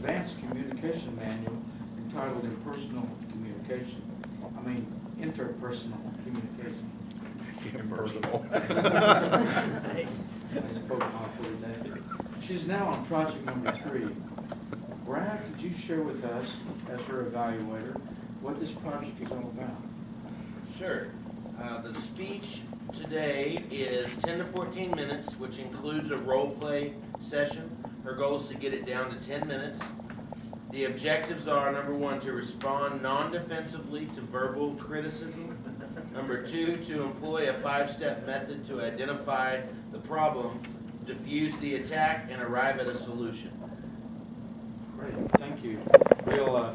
advanced communication manual entitled Interpersonal Communication. Impersonal. I spoke awfully today. She's now on project number 3. Brad, could you share with us, as her evaluator, what this project is all about? Sure. The speech today is 10 to 14 minutes, which includes a role play session. Her goal is to get it down to 10 minutes. The objectives are, number 1, to respond non-defensively to verbal criticism. Number 2, to employ a 5-step method to identify the problem, diffuse the attack, and arrive at a solution. Great, thank you. We'll, as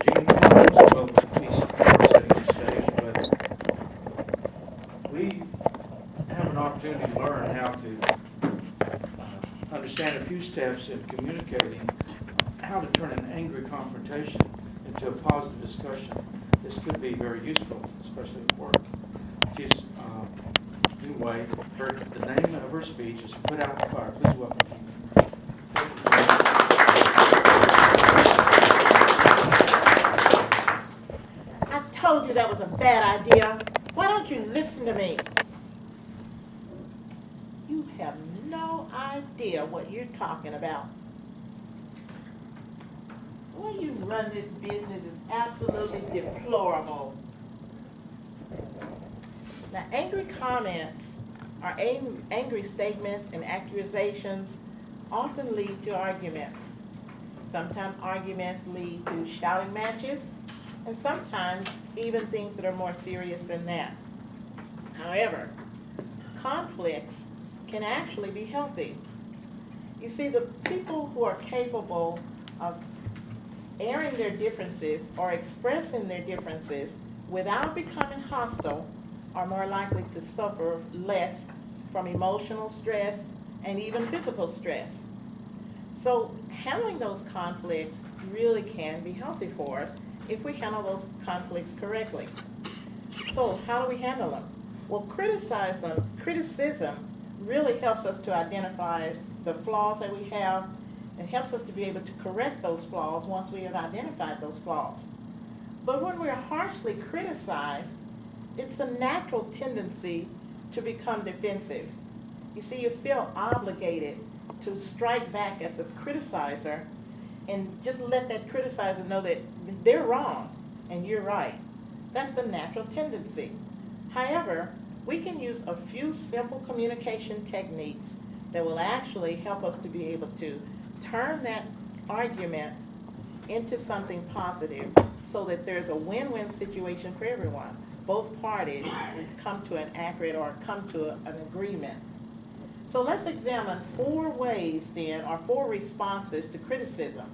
Gene comes, we'll be setting the stage, but we have an opportunity to learn how to understand a few steps in communicating, how to turn an angry confrontation into a positive discussion. This could be very useful, especially at work. She's new way. The name of her speech is Put Out the Fire. Please welcome her. I told you that was a bad idea. Why don't you listen to me? You have no idea what you're talking about. The way you run this business is absolutely deplorable. Now, angry comments or angry statements and accusations often lead to arguments. Sometimes arguments lead to shouting matches, and sometimes even things that are more serious than that. However, conflicts can actually be healthy. You see, the people who are capable of airing their differences or expressing their differences without becoming hostile are more likely to suffer less from emotional stress and even physical stress. So handling those conflicts really can be healthy for us if we handle those conflicts correctly. So how do we handle them? Well, criticism really helps us to identify the flaws that we have and helps us to be able to correct those flaws once we have identified those flaws. But when we're harshly criticized, it's a natural tendency to become defensive. You see, you feel obligated to strike back at the criticizer and just let that criticizer know that they're wrong and you're right. That's the natural tendency. However, we can use a few simple communication techniques that will actually help us to be able to turn that argument into something positive so that there's a win-win situation for everyone. Both parties come to an accurate or come to an agreement. So let's examine 4 ways then, or 4 responses to criticism.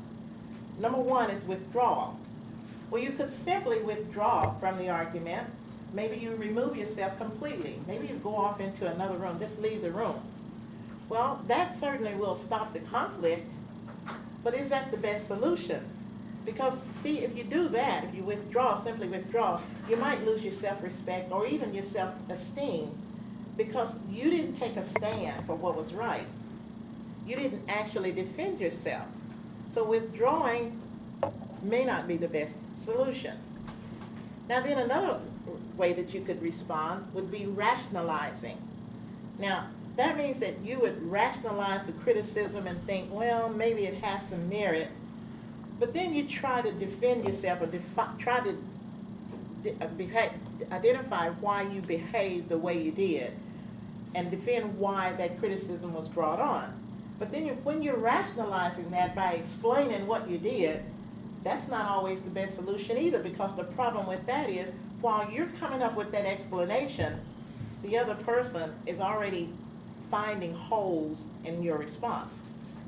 Number 1 is withdrawal. Well, you could simply withdraw from the argument. Maybe you remove yourself completely. Maybe you go off into another room, just leave the room. Well, that certainly will stop the conflict, but is that the best solution? Because, see, if you do that, if you withdraw, simply withdraw, you might lose your self-respect or even your self-esteem because you didn't take a stand for what was right. You didn't actually defend yourself. So withdrawing may not be the best solution. Now then, another way that you could respond would be rationalizing. Now, that means that you would rationalize the criticism and think, well, maybe it has some merit, but then you try to defend yourself or try to identify why you behaved the way you did and defend why that criticism was brought on. But then when you're rationalizing that by explaining what you did, that's not always the best solution either, because the problem with that is while you're coming up with that explanation, the other person is already finding holes in your response.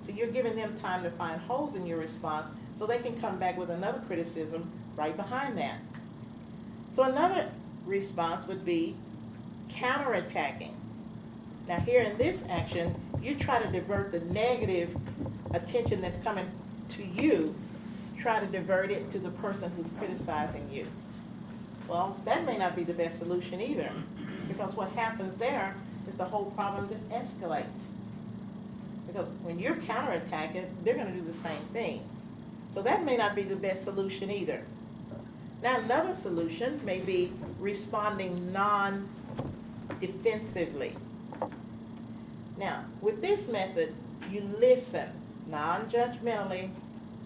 So you're giving them time to find holes in your response so they can come back with another criticism right behind that. So another response would be counterattacking. Now here in this action, you try to divert the negative attention that's coming to you, try to divert it to the person who's criticizing you. Well, that may not be the best solution either, because what happens there is the whole problem just escalates. Because when you're counterattacking, they're gonna do the same thing. So that may not be the best solution either. Now, another solution may be responding non-defensively. Now, with this method, you listen non-judgmentally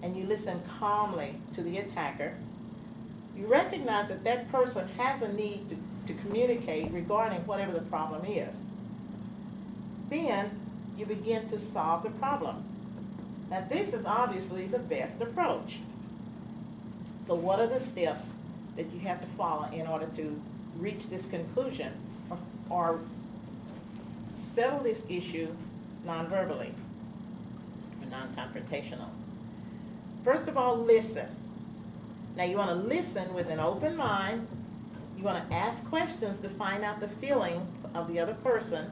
and you listen calmly to the attacker. You recognize that that person has a need to communicate regarding whatever the problem is. Then you begin to solve the problem. Now, this is obviously the best approach. So what are the steps that you have to follow in order to reach this conclusion or settle this issue non-verbally or non-confrontational? First of all, listen. Now, you want to listen with an open mind. You want to ask questions to find out the feelings of the other person,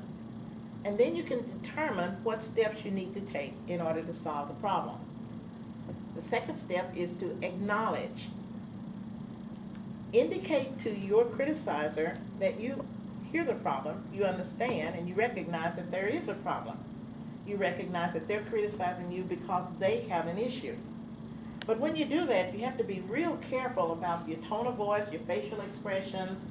and then you can determine what steps you need to take in order to solve the problem. The second step is to acknowledge. Indicate to your criticizer that you hear the problem, you understand, and you recognize that there is a problem. You recognize that they're criticizing you because they have an issue. But when you do that, you have to be real careful about your tone of voice, your facial expressions,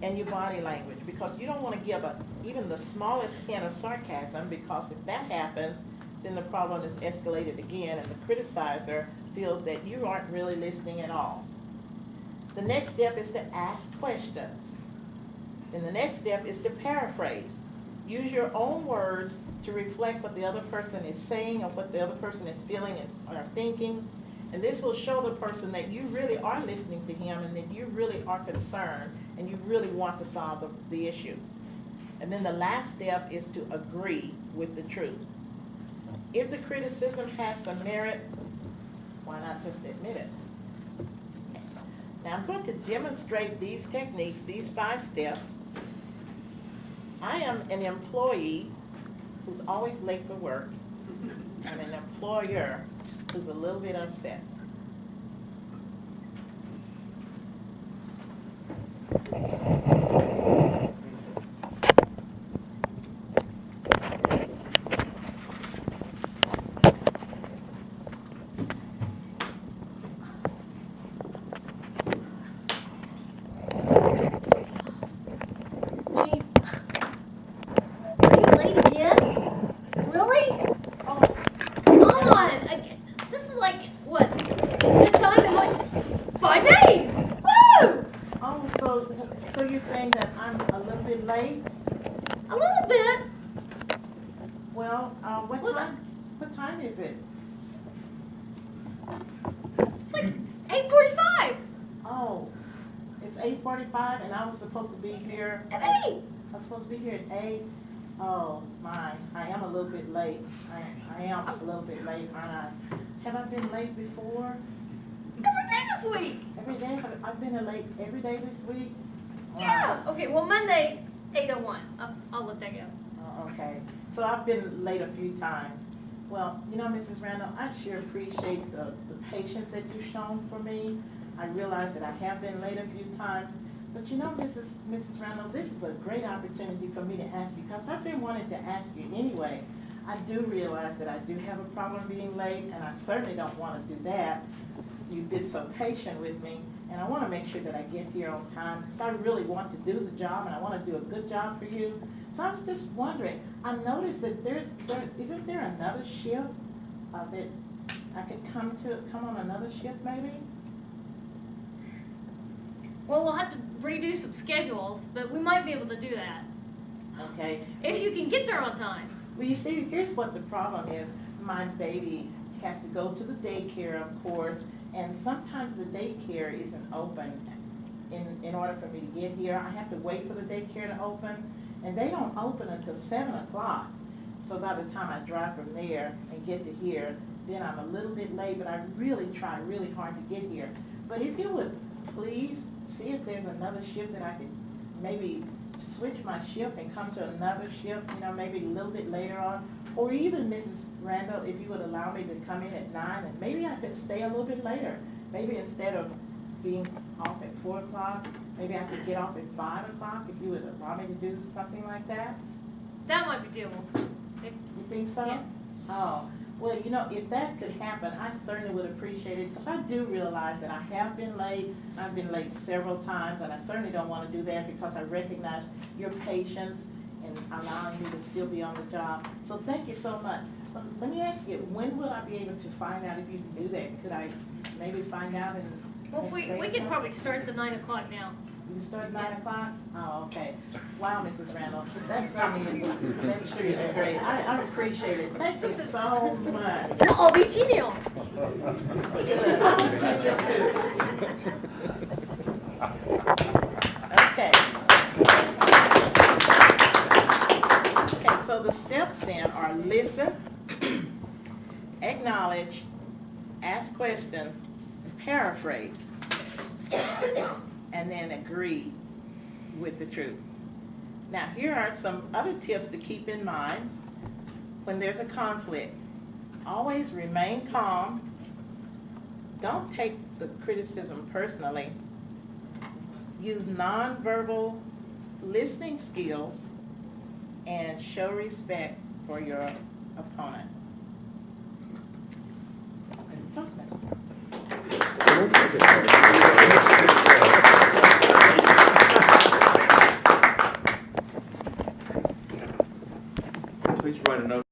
and your body language, because you don't want to give even the smallest hint of sarcasm, because if that happens, then the problem is escalated again and the criticizer feels that you aren't really listening at all. The next step is to ask questions. And the next step is to paraphrase. Use your own words to reflect what the other person is saying or what the other person is feeling or thinking. And this will show the person that you really are listening to him and that you really are concerned and you really want to solve the issue. And then the last step is to agree with the truth. If the criticism has some merit, why not just admit it? Now, I'm going to demonstrate these techniques, these 5 steps. I am an employee who's always late for work and an employer who's a little bit upset. So you're saying that I'm a little bit late? A little bit. Well, what time is it? It's like 8:45. Oh, it's 8:45 and I was supposed to be here. At 8. I was supposed to be here at 8. Oh my, I am a little bit late. I am a little bit late, aren't I? Have I been late before? Every day this week. Every day? I've been late every day this week? Yeah. Okay, well, Monday, 8:01. I'll let that go. Oh, okay. So I've been late a few times. Well, you know, Mrs. Randall, I sure appreciate the patience that you've shown for me. I realize that I have been late a few times. But you know, Mrs. Randall, this is a great opportunity for me to ask you, because I've been wanting to ask you anyway. I do realize that I do have a problem being late, and I certainly don't want to do that. You've been so patient with me, and I want to make sure that I get here on time, because I really want to do the job, and I want to do a good job for you. So I was just wondering, I noticed that isn't there another shift that I could come on another shift maybe? Well, we'll have to redo some schedules, but we might be able to do that. Okay. If you can get there on time. Well, you see, here's what the problem is. My baby has to go to the daycare, of course, and sometimes the daycare isn't open. In order for me to get here, I have to wait for the daycare to open, and they don't open until 7 o'clock. So by the time I drive from there and get to here, then I'm a little bit late, but I really try really hard to get here. But if you would please see if there's another shift that I could maybe switch my shift and come to another shift, you know, maybe a little bit later on. Or even, Mrs. Randall, if you would allow me to come in at 9, and maybe I could stay a little bit later. Maybe instead of being off at 4 o'clock, maybe I could get off at 5 o'clock, if you would allow me to do something like that. That might be doable. You think so? Yeah. Oh, well, you know, if that could happen, I certainly would appreciate it, because I do realize that I have been late. I've been late several times, and I certainly don't want to do that, because I recognize your patience in allowing me to still be on the job. So thank you so much. Let me ask you, when will I be able to find out if you can do that? Could I maybe find out in Well, next we day or could something? probably start at the 9 o'clock now. You can start at 9 o'clock? Oh, okay. Wow, Mrs. Randall, that certainly is, that sure is great. I appreciate it. Thank you so much. I'll be genial. Good. I'm genial too. Okay. Okay, so the steps then are listen, acknowledge, ask questions, paraphrase, and then agree with the truth. Now, here are some other tips to keep in mind when there's a conflict. Always remain calm. Don't take the criticism personally. Use nonverbal listening skills and show respect for your opponent. Mr. Toastmaster.